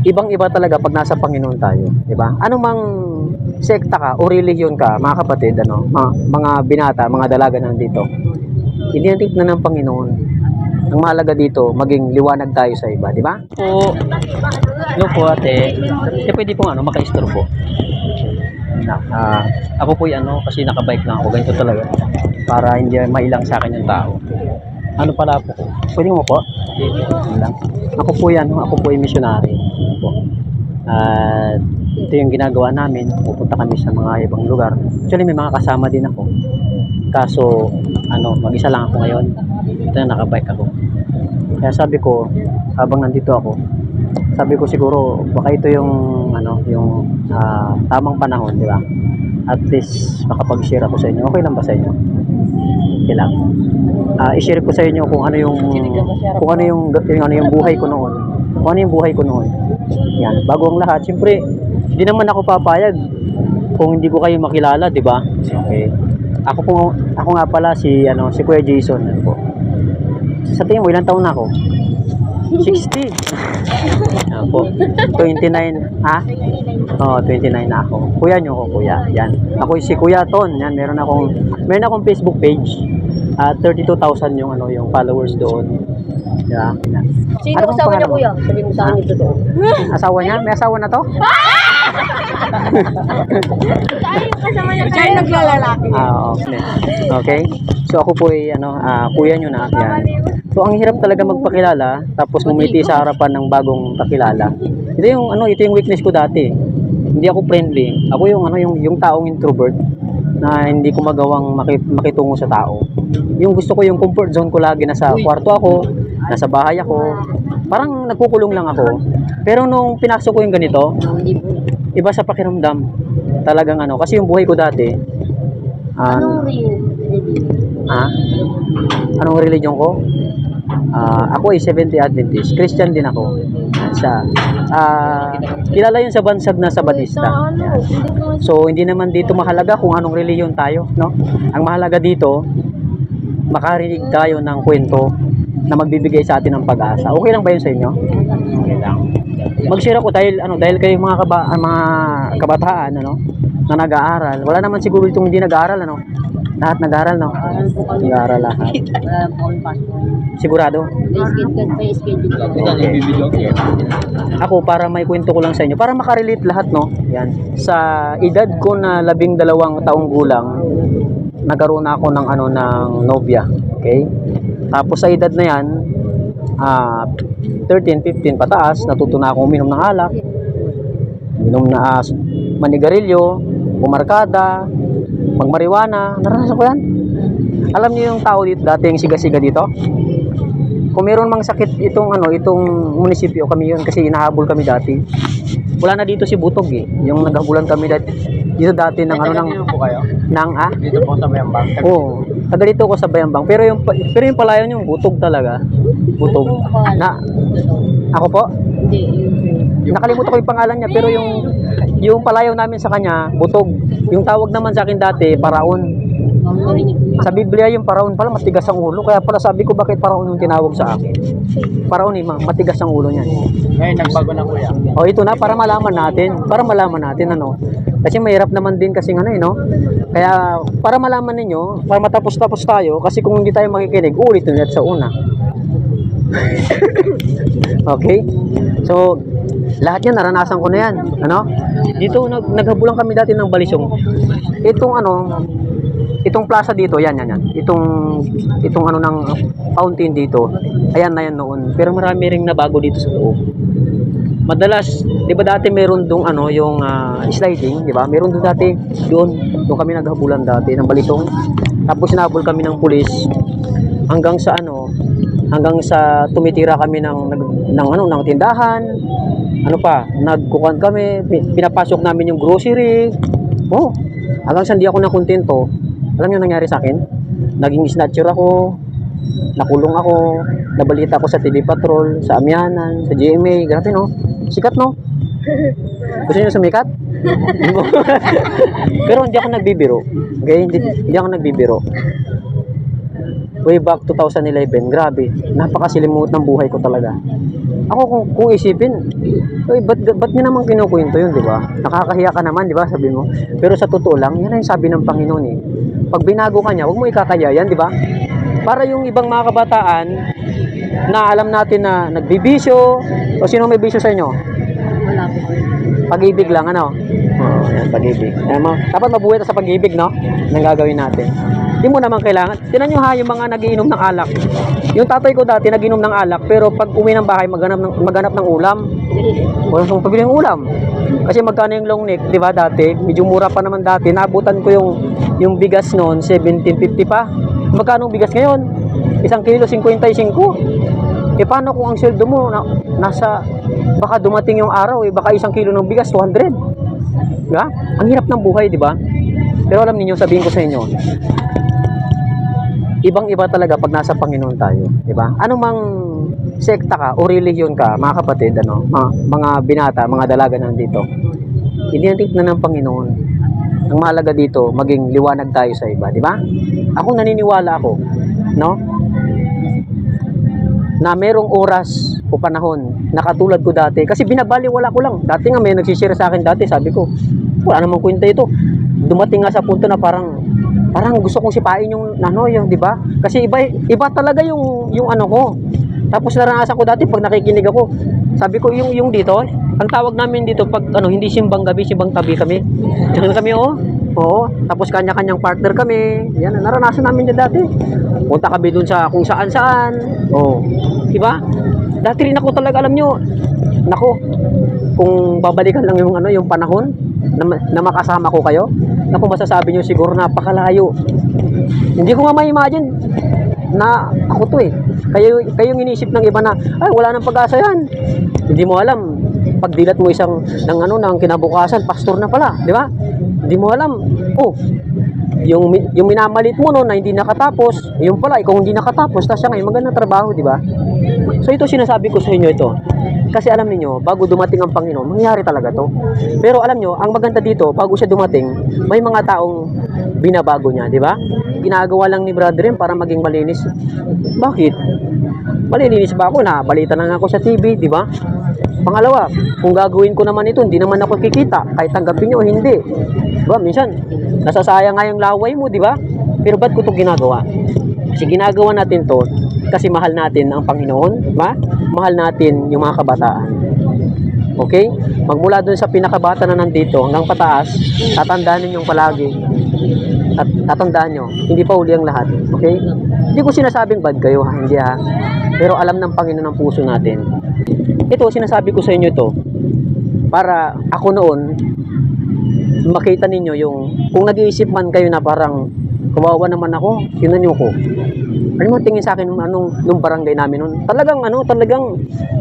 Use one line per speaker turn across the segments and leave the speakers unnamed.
ibang-iba talaga pag nasa Panginoon tayo, di ba? Ano mang sekta ka o relihiyon ka, mga kapatid, mga binata, mga dalaga nandito, hindi natin tignan ng Panginoon. Ang mahalaga dito, maging liwanag tayo sa iba, di ba? Po, no po ate, pwede pong maka-istorbo. Ako po kasi nakabike lang ako, ganito talaga. Para hindi mailang sa akin yung tao. Ano pala po? Pwede mo po? Lang. Ako po yung missionary. Po. At ito yung ginagawa namin, pupunta kami sa mga ibang lugar. Actually may mga kasama din ako. Kaso mag-isa lang ako ngayon. Ito na nakabike ako. Kaya sabi ko, habang nandito ako, sabi ko siguro baka ito yung tamang panahon, di ba? At least makapag-share ako sa inyo. Okay lang ba sa inyo? Okay lang. I-share ko sa inyo kung ano yung buhay ko noon. Kung ano yung buhay ko noon. Yan, bago ang lahat, siyempre, hindi naman ako papayag kung hindi ko kayo makilala, di ba? Okay. Ako nga pala si Kuya Jason, ano po. Sa tingin mo ilang taon na ako? 60. Ako. 29. Ha? Oh, 29 na ako. Kuya nyo ko, kuya. Yan. Ako si Kuya Ton. Yan, meron akong Facebook page. 32,000 yung followers doon. Yeah.
Sino asawa niya, kuya? Sabi mo sa akin ito doon.
Asawa niya? May asawa na to?
Kasama niya. Siya yung naglalaki.
Okay. So ako po ay kuya nyo na. Yan. So ang hirap talaga magpakilala tapos ngumiti sa harapan ng bagong kakilala. Ito yung weakness ko dati. Hindi ako friendly. Ako yung taong introvert na hindi ko magawang makitungo sa tao. Yung gusto ko yung comfort zone ko lagi, nasa kwarto ako, nasa bahay ako. Parang nagkukulong lang ako. Pero nung pinasok ko yung ganito, iba sa pakiramdam. Talagang kasi yung buhay ko dati. Anong religion ko? Ako ay Seventh-day Adventist. Christian din ako. Kilala yun sa bansag na Sabadista. Yan. So hindi naman dito mahalaga kung anong relihiyon tayo, no? Ang mahalaga dito, makarinig tayo ng kwento na magbibigay sa atin ng pag-asa. Okay lang ba yun sa inyo? Okay lang. Mag-share ako dahil kayo mga kabataan na nag-aaral. Wala naman siguro itong hindi nag-aaral, Lahat nag-aaral, no? Nag-aaral lahat. Sigurado? Ako, para may kwento ko lang sa inyo, para makarelate lahat, no? Yan. Sa edad ko na 12 taong gulang, nagkaroon ako ng nobya. Okay? Tapos sa edad na yan, 13, 15 pataas, natuto na ako uminom ng alak, uminom na manigarilyo, umarkada, magmariwana. Naranasan ko yan. Alam niyo yung tao dito, dating siga-siga dito? Kung meron mang sakit itong munisipyo, kami yun kasi hinahabol kami dati. Wala na dito si Butog eh. Yung naghabulan kami dati ng
Dito po sa Bayambang.
Oo. Taga dito ako sa Bayambang. Pero yung palayan yung Butog talaga. Butog. Ako po? Nakalimutan ko yung pangalan niya, pero yung palayaw namin sa kanya, Butog. Yung tawag naman sa akin dati, Paraon. Sa Biblia yung Paraon pala matigas ang ulo, kaya pala sabi ko bakit Paraon yung tinawag sa akin. Paraon matigas ang ulo niya.
Ngayon nagbago na, kuya.
O ito na, para malaman natin kasi mahirap naman din kasi kaya para malaman ninyo, para matapos-tapos tayo, kasi kung hindi tayo makikinig, ulit ulit sa una. Okay? So lahat yan naranasan ko na yan. Dito naghabulan kami dati ng Balisong. Itong plaza dito, yan. Itong ng fountain dito. Ayan na yan noon. Pero marami ring nabago dito sa loob. Madalas, 'di ba dati meron dong yung sliding, 'di ba? Meron doon dati doon kami naghabulan dati ng Balisong. Tapos sinabol kami ng pulis hanggang sa tumitira kami ng tindahan. Nagkukuhan kami, pinapasok namin yung grocery. Hanggang sa hindi ako nakontento. Alam niyo nangyari sa akin? Naging snatcher ako, nakulong ako, nabalita ako sa TV Patrol, sa Amianan, sa GMA. Grabe, no? Sikat, no? Gusto niyo sumikat? Pero hindi ako nagbibiro. Okay? Hindi ako nagbibiro. Way back 2011, grabe. Napakasilimut ng buhay ko talaga. Ako kung isipin, ba't niya naman kinukwento yun, di ba? Nakakahiya ka naman, di ba? Sabi mo. Pero sa totoo lang, yan ang sabi ng Panginoon eh. Pag binago ka niya, huwag mo ikakaya yan, di ba? Para yung ibang mga kabataan na alam natin na nagbibisyo, o sino may bisyo sa inyo?
Wala po.
Pag-ibig lang, ano? Oo, yan, pag-ibig. Dapat mabuhay tayo sa pag-ibig, no? Nang gagawin natin. Hindi mo naman kailangan. Tinan nyo ha, yung mga nagiinom ng alak. Yung tatay ko dati nagiinom ng alak, pero pag uwi ng bahay, maghanap ng ulam. Wala siyang pabili ng ulam. Kasi magkano yung long neck, di ba dati? Medyo mura pa naman dati. Naabutan ko yung bigas noon, 17.50 pa. Magkano ang bigas ngayon? 1 kilo, 55. Paano kung ang sweldo mo nasa, baka dumating yung araw baka 1 kilo ng bigas 200. Diba? Ang hirap ng buhay, di ba? Pero alam niyo, sabihin ko sa inyo, ibang-iba talaga pag nasa Panginoon tayo, di ba? Anumang sekta ka o relihiyon ka, mga kapatid, mga binata, mga dalaga nandito, hindi ang tignan ng Panginoon. Ang mahalaga dito, maging liwanag tayo sa iba, di ba? Ako naniniwala ako, no? Na merong oras o panahon na katulad ko dati. Kasi binabaliwala ko lang. Dati nga may nagsishare sa akin dati. Sabi ko, wala namang kwenta ito. Dumating nga sa punto na parang gusto kong sipain yung di ba? Kasi iba talaga yung ano ko. Tapos naranasan ko dati pag nakikinig ako. Sabi ko yung dito, ang tawag namin dito pag hindi simbang gabi, simbang tabi kami. Diyan kami Oo, tapos kanya-kanyang partner kami. Yan, naranasan namin dyan dati. Punta kami dun sa kung saan-saan. Diba? Dati rin ako talaga, alam nyo, kung babalikan lang yung panahon na makasama ko kayo, masasabi nyo siguro napakalayo. Hindi ko nga ma-imagine na ako to kayong inisip ng iba na, ay, wala nang pag-asa yan. Hindi mo alam, pagdilat mo ng kinabukasan, pastor na pala, di ba? Hindi mo alam. Yung minamalit mo na hindi nakatapos, yung pala, ikaw hindi nakatapos, tapos siya ngayon magandang trabaho, di ba? So ito sinasabi ko sa inyo ito. Kasi alam niyo, bago dumating ang Panginoon, mangyari talaga to. Pero alam niyo, ang maganda dito, bago siya dumating, may mga taong binabago niya, di ba? Ginagawa lang ni Brother Rim para maging malinis. Bakit? Malilinis ba ako? Balita lang ako sa TV, di ba? Pangalawa, kung gagawin ko naman ito, hindi naman ako kikita, kahit tanggapin nyo o hindi. Diba? Minsan, nasasayang nga yung laway mo, di ba? Pero ba't ko ito ginagawa? Kasi ginagawa natin to kasi mahal natin ang Panginoon, diba? Mahal natin yung mga kabataan. Okay? Magmula dun sa pinakabata na nandito hanggang pataas, tatandaan ninyong palagi. At tatandaan nyo, hindi pa uli ang lahat. Okay? Hindi ko sinasabing bad kayo, ha? Hindi, ha? Pero alam ng Panginoon ang puso natin. Ito, sinasabi ko sa inyo ito para ako noon makita ninyo kung nag-iisip man kayo na parang kawawa naman ako, tinan nyo ko. Ano mo tingin sa akin nung barangay namin noon? Talagang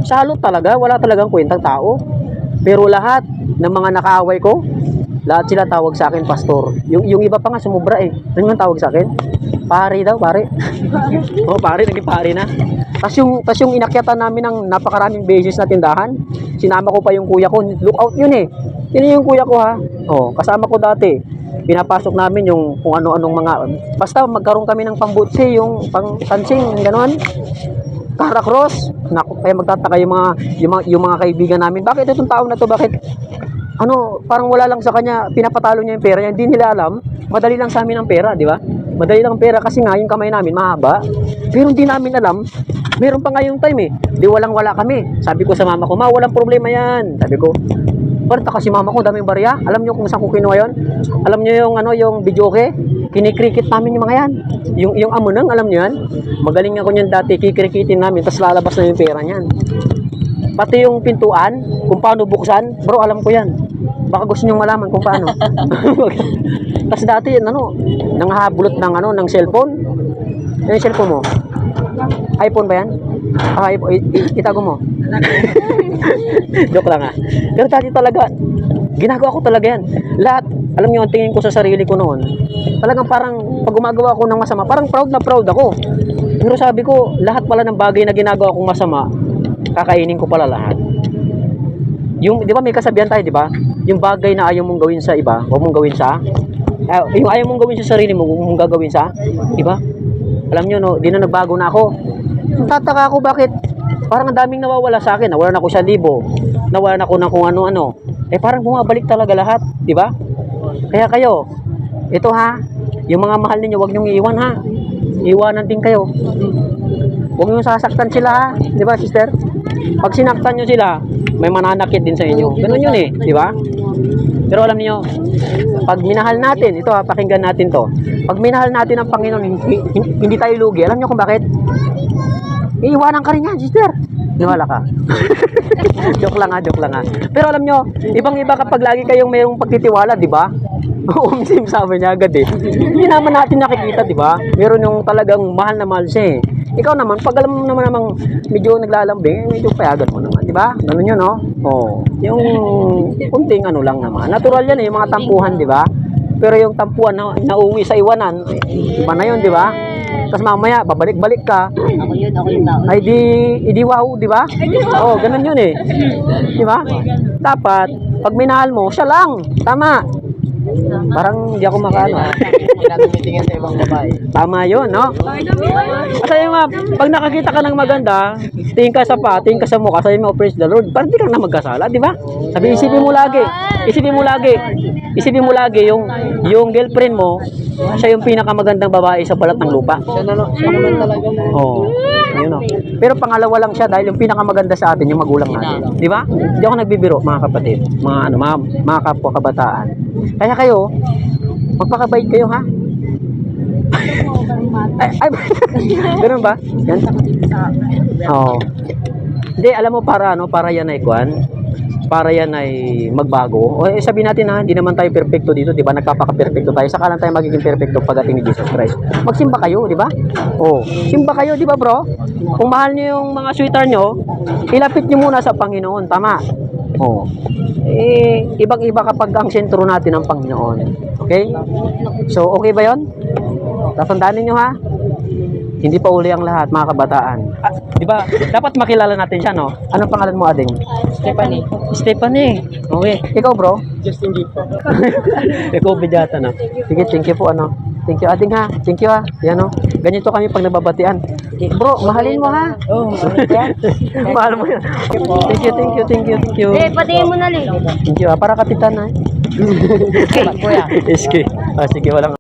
salot talaga, wala talagang kwentang tao. Pero lahat ng mga nakaaway ko, lahat sila tawag sa akin pastor. Yung iba pa nga sumubra Ano man tawag sa akin? Pare daw, pare. Pare, naging pare na. Tas yung inakyatan namin ng napakaraming beses na tindahan, sinama ko pa yung kuya ko. Look out yun Yun yung kuya ko ha. Kasama ko dati. Pinapasok namin yung kung ano-anong mga, basta magkaroon kami ng pambutsi, yung pang-sansing, gano'n. Caracross. Naku, kaya magtataka yung mga kaibigan namin. Bakit itong taong na to? Bakit? Parang wala lang sa kanya, pinapatalo niya yung pera niya. Hindi nila alam, madali lang sa amin ang pera, di ba? Madali lang ang pera kasi nga yung kamay namin mahaba. Pero hindi namin alam, meron pa nga yung time Di walang-wala kami. Sabi ko sa mama ko, ma, walang problema yan. Sabi ko, parta kasi mama ko, daming barya. Alam niyo kung saan ko kinuha yun? Alam niyo yung videoke? Kinikrikit namin yung mga yan. Yung amunang, alam niyo yan? Magaling ako niyan dati, kikrikitin namin, tapos lalabas na yung pera niyan. Pati yung pintuan, kung paano buksan, bro, alam ko yan. Baka gusto niyo malaman kung paano. Tapos dati, nanghahabulot ng cellphone. Yung cellphone mo? iPhone ba yan? Itago mo. Joke lang ha. Pero dati talaga, ginagawa ko talaga yan. Lahat, alam niyo, ang tingin ko sa sarili ko noon, talagang parang, pag gumagawa ako ng masama, parang proud na proud ako. Pero sabi ko, lahat pala ng bagay na ginagawa kong masama, kakainin ko pala lahat. Di ba may kasabihan tayo, di ba? Yung bagay na ayaw mong gawin sa iba, huwag mong gawin sa, yung ayaw mong gawin sa sarili mo, huwag mong gagawin sa iba. Alam nyo, di na nagbago na ako. Tataka ako bakit Parang ang daming nawawala sa akin. Nawalan ako 1,000. Nawalan ako ng kung ano-ano. Parang bumabalik talaga lahat, di ba? Kaya kayo, ito ha, yung mga mahal ninyo, huwag niyong iiwan ha. Iwanan din kayo. Huwag niyong sasaktan sila ha, di ba sister? Pag sinaktan niyo sila, may mananakit din sa inyo. Ganun yun di ba? Pero alam niyo, pag minahal natin, ito ha, pakinggan natin to. Pag minahal natin ang Panginoon, hindi tayo lugi. Alam niyo kung bakit? Iiwanan ka rin yan, sister. Niwala ka. Joke lang ha. Pero alam nyo, ibang-iba kapag lagi kayong mayroong pagtitiwala, di ba? Umsim sabi niya agad Hindi naman natin nakikita, di ba? Meron yung talagang mahal na mahal siya Ikaw naman, pag alam mo naman namang medyo naglalambing, medyo payagan mo naman, di ba? Ganun yun, no? Yung kunting ano lang naman. Natural yan yung mga tampuhan, di ba? Pero yung tampuhan na nauwi sa iwanan, iba na yun, di ba? Tapos mamaya, babalik-balik ka.
Ako yun tao.
Ay di wow, di ba? Ganun yun Di ba? Dapat, pag minahal mo, siya lang. Tama. Parang hindi ako makano.
Hindi natin mitingin sa ibang babae.
Tama yun, no? Kasi ma'am, pag nakakita ka ng maganda, tingin ka sa mukha, sabi mo, praise the Lord, parang di ka na magkasala, di ba? Sabi, isipin mo lagi yung girlfriend mo, siya yung pinakamagandang babae sa balat ng lupa.
Siya naman talaga.
Yun o. Pero pangalawa lang siya dahil yung pinakamaganda sa atin, yung magulang natin. Di ba? Hindi ako nagbibiro, mga kapatid, mga kapwa kabataan. Kaya kayo, magpakabait kayo, ha? ay, ganun ba? Yan? Hindi, alam mo, para yan ay magbago. Sabihin natin ha, hindi naman tayo perfecto dito, di ba? Nagpapaka-perfecto tayo. Saka lang tayo magiging perfecto pagdating ni Jesus Christ. Magsimba kayo, di ba? Simba kayo, di ba, bro? Kung mahal niyo yung mga sweeter nyo, ilapit niyo muna sa Panginoon, tama? Ibang-iba kapag ang sentro natin ang Panginoon. Okay? So, okay ba yon? Tatandaan niyo ha? Hindi pa uli ang lahat, mga kabataan. Di ba? Dapat makilala natin siya, no? Anong pangalan mo, Ading? Stephanie. Okay. Ikaw, bro?
Justin Gito.
Ikaw, bidyata na. Sige, thank you po, Thank you, Ading, ha? Thank you, ha? Yan, no? Ganito kami pag nababatian. Bro, mahalin mo, ha? Mahal mo yan. Thank you.
Patingin mo na, Lil.
Thank you, ha? Para kapitan, ha?
Kuya.
Sige, walang